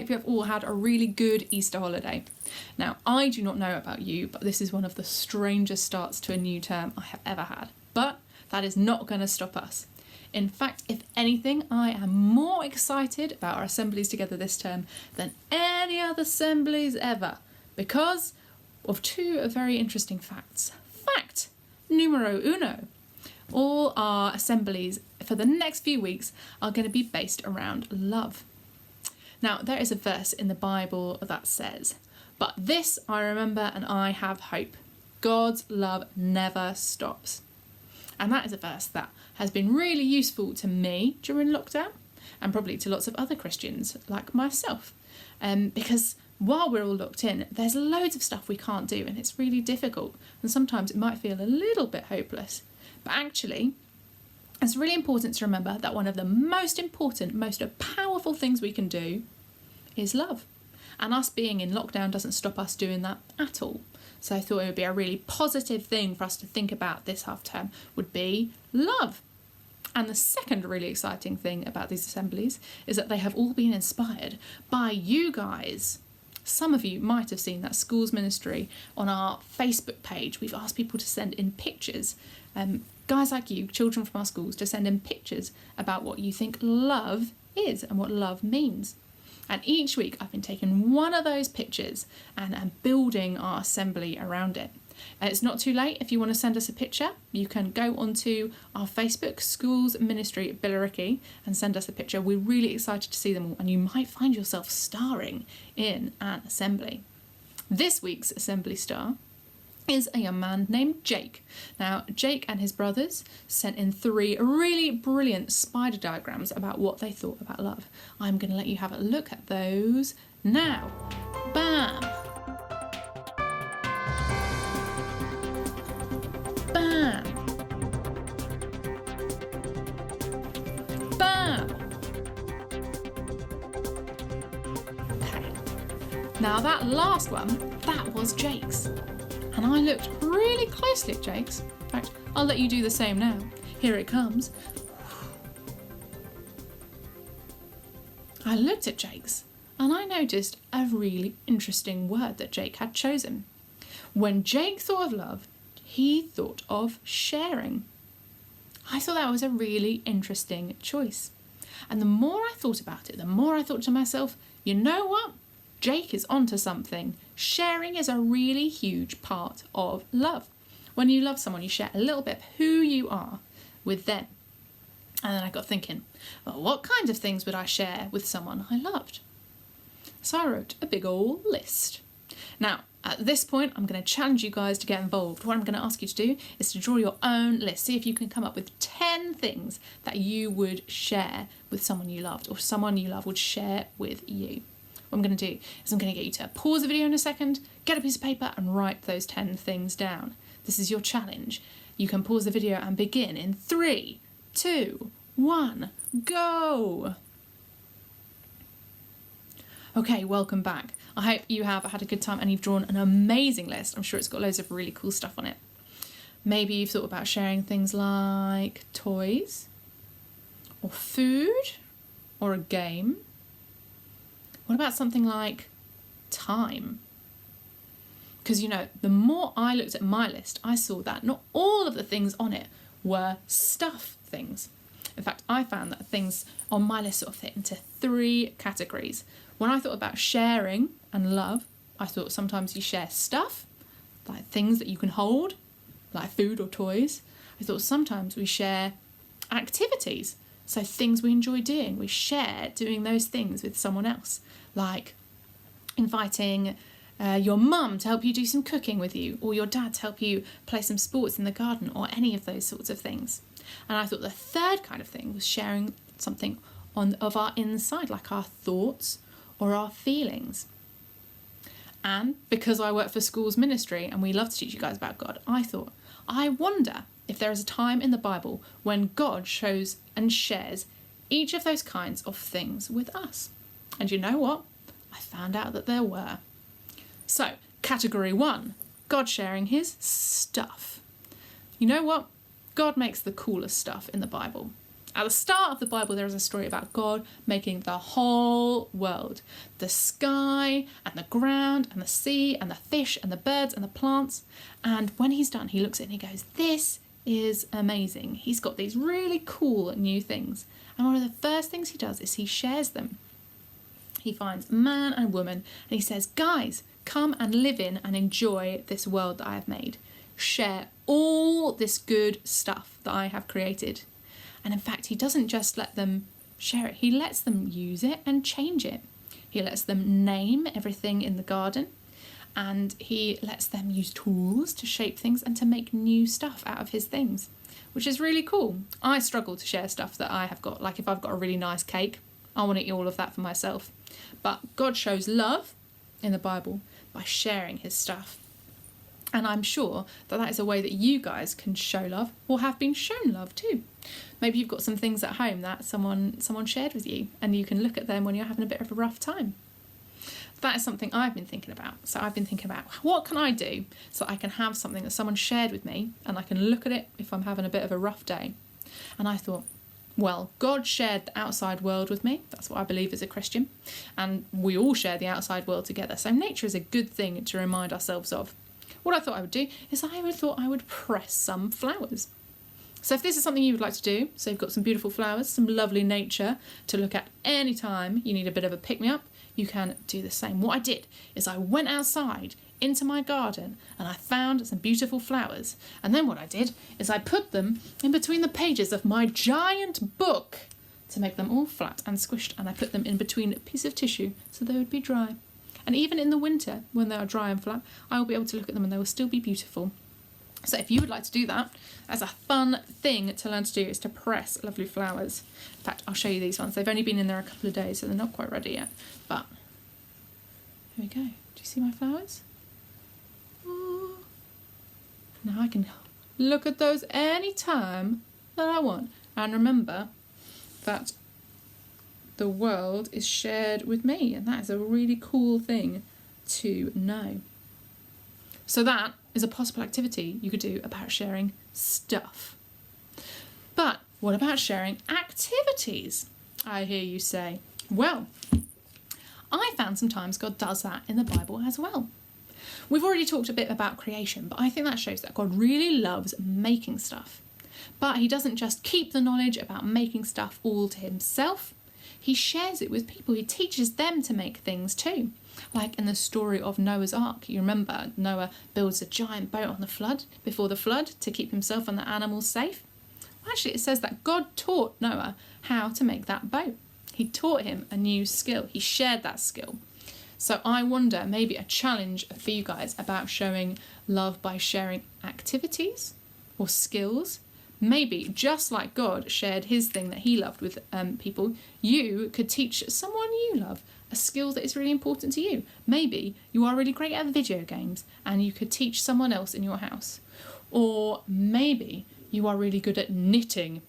hope you have all had a really good Easter holiday. Now, I do not know about you, but this is one of the strangest starts to a new term I have ever had. But that is not going to stop us. In fact, if anything, I am more excited about our assemblies together this term than any other assemblies ever, because of two very interesting facts. Fact numero uno. All our assemblies for the next few weeks are going to be based around love. Now, there is a verse in the Bible that says, "But this I remember and I have hope. God's love never stops." And that is a verse that has been really useful to me during lockdown, and probably to lots of other Christians like myself. Because while we're all locked in, there's loads of stuff we can't do, and it's really difficult. And sometimes it might feel a little bit hopeless. But actually, it's really important to remember that one of the most important, most powerful things we can do is love. And us being in lockdown doesn't stop us doing that at all. So I thought it would be a really positive thing for us to think about this half term would be love. And the second really exciting thing about these assemblies is that they have all been inspired by you guys. Some of you might have seen that schools ministry on our Facebook page. We've asked people to send in pictures, guys like you, children from our schools, to send in pictures about what you think love is and what love means. And each week I've been taking one of those pictures and building our assembly around it. And it's not too late. If you want to send us a picture, you can go onto our Facebook, Schools Ministry Billericay, and send us a picture. We're really excited to see them all, and you might find yourself starring in an assembly. This week's assembly star is a young man named Jake. Now, Jake and his brothers sent in 3 really brilliant spider diagrams about what they thought about love. I'm going to let you have a look at those now. Bam! Bam! Bam! Okay. Now that last one, that was Jake's. And I looked really closely at Jake's. In fact, I'll let you do the same now. Here it comes. I looked at Jake's and I noticed a really interesting word that Jake had chosen. When Jake thought of love, he thought of sharing. I thought that was a really interesting choice. And the more I thought about it, the more I thought to myself, you know what? Jake is onto something. Sharing is a really huge part of love. When you love someone, you share a little bit of who you are with them. And then I got thinking, well, what kinds of things would I share with someone I loved? So I wrote a big old list. Now, at this point, I'm going to challenge you guys to get involved. What I'm going to ask you to do is to draw your own list. See if you can come up with 10 things that you would share with someone you loved, or someone you love would share with you. What I'm going to do is I'm going to get you to pause the video in a second, get a piece of paper and write those 10 things down. This is your challenge. You can pause the video and begin in 3, 2, 1, go! Okay, welcome back. I hope you have had a good time and you've drawn an amazing list. I'm sure it's got loads of really cool stuff on it. Maybe you've thought about sharing things like toys, or food, or a game. What about something like time? Because, you know, the more I looked at my list, I saw that not all of the things on it were stuff things. In fact, I found that things on my list sort of fit into 3 categories. When I thought about sharing and love, I thought sometimes you share stuff, like things that you can hold, like food or toys. I thought sometimes we share activities, so things we enjoy doing. We share doing those things with someone else, like inviting your mum to help you do some cooking with you, or your dad to help you play some sports in the garden, or any of those sorts of things. And I thought the third kind of thing was sharing something of our inside, like our thoughts or our feelings. And because I work for schools ministry and we love to teach you guys about God, I thought, I wonder if there is a time in the Bible when God shows and shares each of those kinds of things with us. And you know what? I found out that there were. So, category 1, God sharing his stuff. You know what? God makes the coolest stuff in the Bible. At the start of the Bible, there is a story about God making the whole world. The sky and the ground and the sea and the fish and the birds and the plants. And when he's done, he looks at it and he goes, this is amazing. He's got these really cool new things. And one of the first things he does is he shares them. He finds man and woman and he says, guys, come and live in and enjoy this world that I have made. Share all this good stuff that I have created. And in fact, he doesn't just let them share it. He lets them use it and change it. He lets them name everything in the garden. And he lets them use tools to shape things and to make new stuff out of his things, which is really cool. I struggle to share stuff that I have got. Like if I've got a really nice cake, I want to eat all of that for myself. But God shows love in the Bible by sharing his stuff. And I'm sure that that is a way that you guys can show love or have been shown love too. Maybe you've got some things at home that someone shared with you and you can look at them when you're having a bit of a rough time. That is something I've been thinking about. So I've been thinking about what can I do so I can have something that someone shared with me and I can look at it if I'm having a bit of a rough day. And I thought, well, God shared the outside world with me. That's what I believe as a Christian. And we all share the outside world together. So nature is a good thing to remind ourselves of. What I thought I would do is I would press some flowers. So if this is something you would like to do, so you've got some beautiful flowers, some lovely nature to look at any time you need a bit of a pick-me-up, you can do the same. What I did is I went outside into my garden and I found some beautiful flowers. And then what I did is I put them in between the pages of my giant book to make them all flat and squished. And I put them in between a piece of tissue so they would be dry. And even in the winter, when they are dry and flat, I will be able to look at them and they will still be beautiful. So if you would like to do that, as a fun thing to learn to do is to press lovely flowers. In fact, I'll show you these ones. They've only been in there a couple of days, so they're not quite ready yet. But here we go. Do you see my flowers? Oh. Now I can look at those any time that I want. And remember that the world is shared with me, and that is a really cool thing to know. So that is a possible activity you could do about sharing stuff. But what about sharing activities? I hear you say. Well, I found sometimes God does that in the Bible as well. We've already talked a bit about creation, but I think that shows that God really loves making stuff. But he doesn't just keep the knowledge about making stuff all to himself. He shares it with people. He teaches them to make things too. Like in the story of Noah's Ark. You remember Noah builds a giant boat on the flood, before the flood, to keep himself and the animals safe. Well, actually, it says that God taught Noah how to make that boat. He taught him a new skill. He shared that skill. So I wonder, maybe a challenge for you guys about showing love by sharing activities or skills. Maybe just like God shared his thing that he loved with people, you could teach someone you love a skill that is really important to you. Maybe you are really great at video games and you could teach someone else in your house. Or maybe you are really good at knitting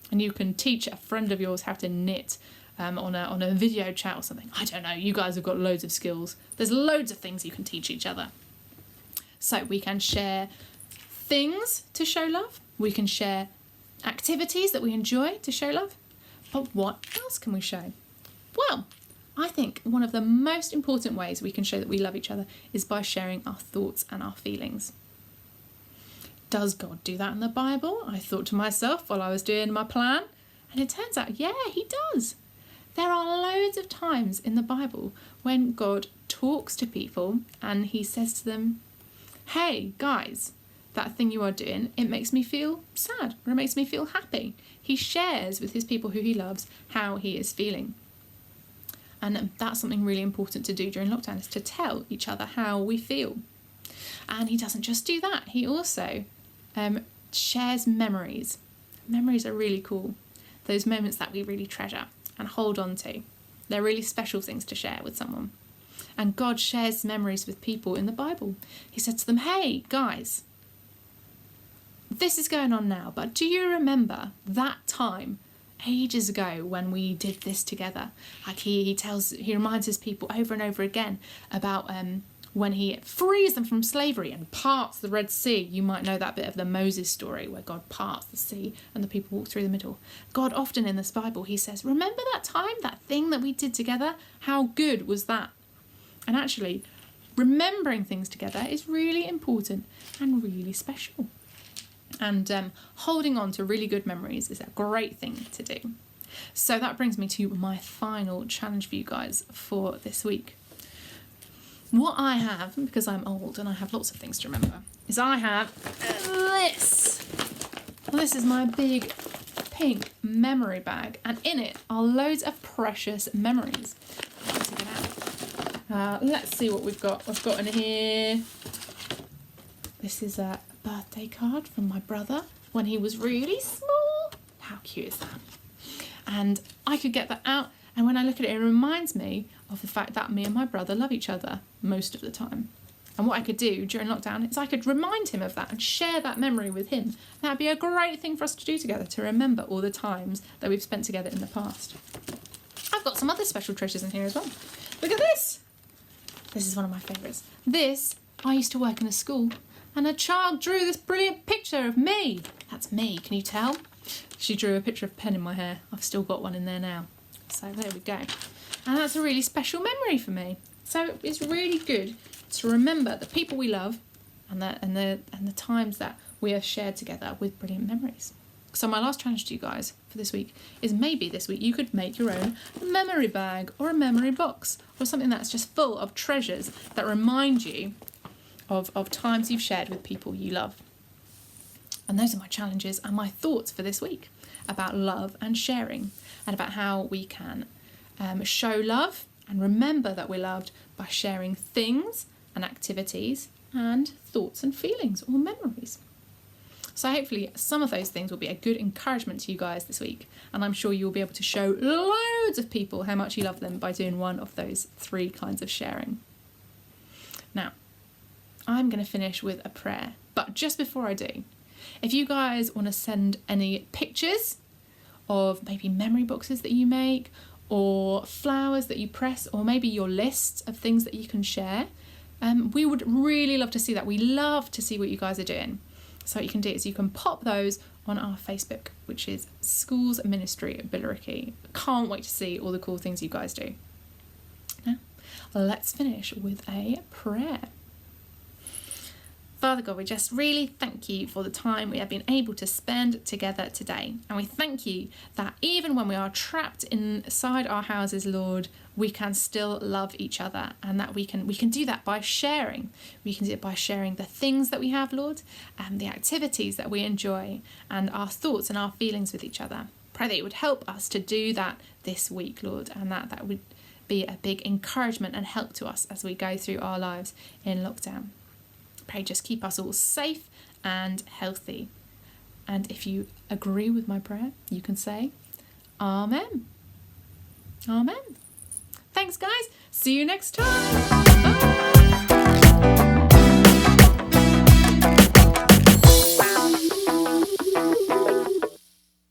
and you can teach a friend of yours how to knit on a video chat or something. I don't know, you guys have got loads of skills. There's loads of things you can teach each other. So we can share things to show love. We can share activities that we enjoy to show love. But what else can we show? Well, I think one of the most important ways we can show that we love each other is by sharing our thoughts and our feelings. Does God do that in the Bible? I thought to myself while I was doing my plan, and it turns out, yeah, he does. There are loads of times in the Bible when God talks to people and he says to them, hey, guys, that thing you are doing, it makes me feel sad or it makes me feel happy. He shares with his people who he loves how he is feeling. And that's something really important to do during lockdown, is to tell each other how we feel. And he doesn't just do that. He also shares memories. Memories are really cool. Those moments that we really treasure and hold on to. They're really special things to share with someone. And God shares memories with people in the Bible. He said to them, hey, guys, this is going on now, but do you remember that time ages ago when we did this together? Like he reminds his people over and over again about when he frees them from slavery and parts the Red Sea. You might know that bit of the Moses story where God parts the sea and the people walk through the middle. God often in this Bible, he says, remember that time, that thing that we did together? How good was that? And actually, remembering things together is really important and really special. And holding on to really good memories is a great thing to do. So that brings me to my final challenge for you guys for this week. What I have, because I'm old and I have lots of things to remember, is I have this. Well, this is my big pink memory bag, and in it are loads of precious memories. Let's take it out. Let's see what we've got. I've got in here. This is a birthday card from my brother when he was really small. How cute is that? And I could get that out, and when I look at it, it reminds me of the fact that me and my brother love each other most of the time. And what I could do during lockdown is I could remind him of that and share that memory with him. That'd be a great thing for us to do together, to remember all the times that we've spent together in the past. I've got some other special treasures in here as well. Look at this. This is one of my favourites. This, I used to work in a school, and a child drew this brilliant picture of me. That's me, can you tell? She drew a picture of a pen in my hair. I've still got one in there now. So there we go. And that's a really special memory for me. So it's really good to remember the people we love and the times that we have shared together with brilliant memories. So my last challenge to you guys for this week is maybe this week you could make your own memory bag or a memory box or something that's just full of treasures that remind you of times you've shared with people you love. And those are my challenges and my thoughts for this week about love and sharing, and about how we can show love and remember that we're loved by sharing things and activities and thoughts and feelings or memories. So hopefully some of those things will be a good encouragement to you guys this week, and I'm sure you'll be able to show loads of people how much you love them by doing one of those 3 kinds of sharing. Now, I'm going to finish with a prayer, but just before I do, if you guys want to send any pictures of maybe memory boxes that you make, or flowers that you press, or maybe your list of things that you can share, we would really love to see that. We love to see what you guys are doing. So what you can do is you can pop those on our Facebook, which is Schools Ministry at Billericay. Can't wait to see all the cool things you guys do. Now, let's finish with a prayer. Father God, we just really thank you for the time we have been able to spend together today. And we thank you that even when we are trapped inside our houses, Lord, we can still love each other, and that we can do that by sharing. We can do it by sharing the things that we have, Lord, and the activities that we enjoy, and our thoughts and our feelings with each other. Pray that it would help us to do that this week, Lord, and that would be a big encouragement and help to us as we go through our lives in lockdown. Pray just keep us all safe and healthy. And if you agree with my prayer, you can say, Amen. Amen. Thanks, guys. See you next time.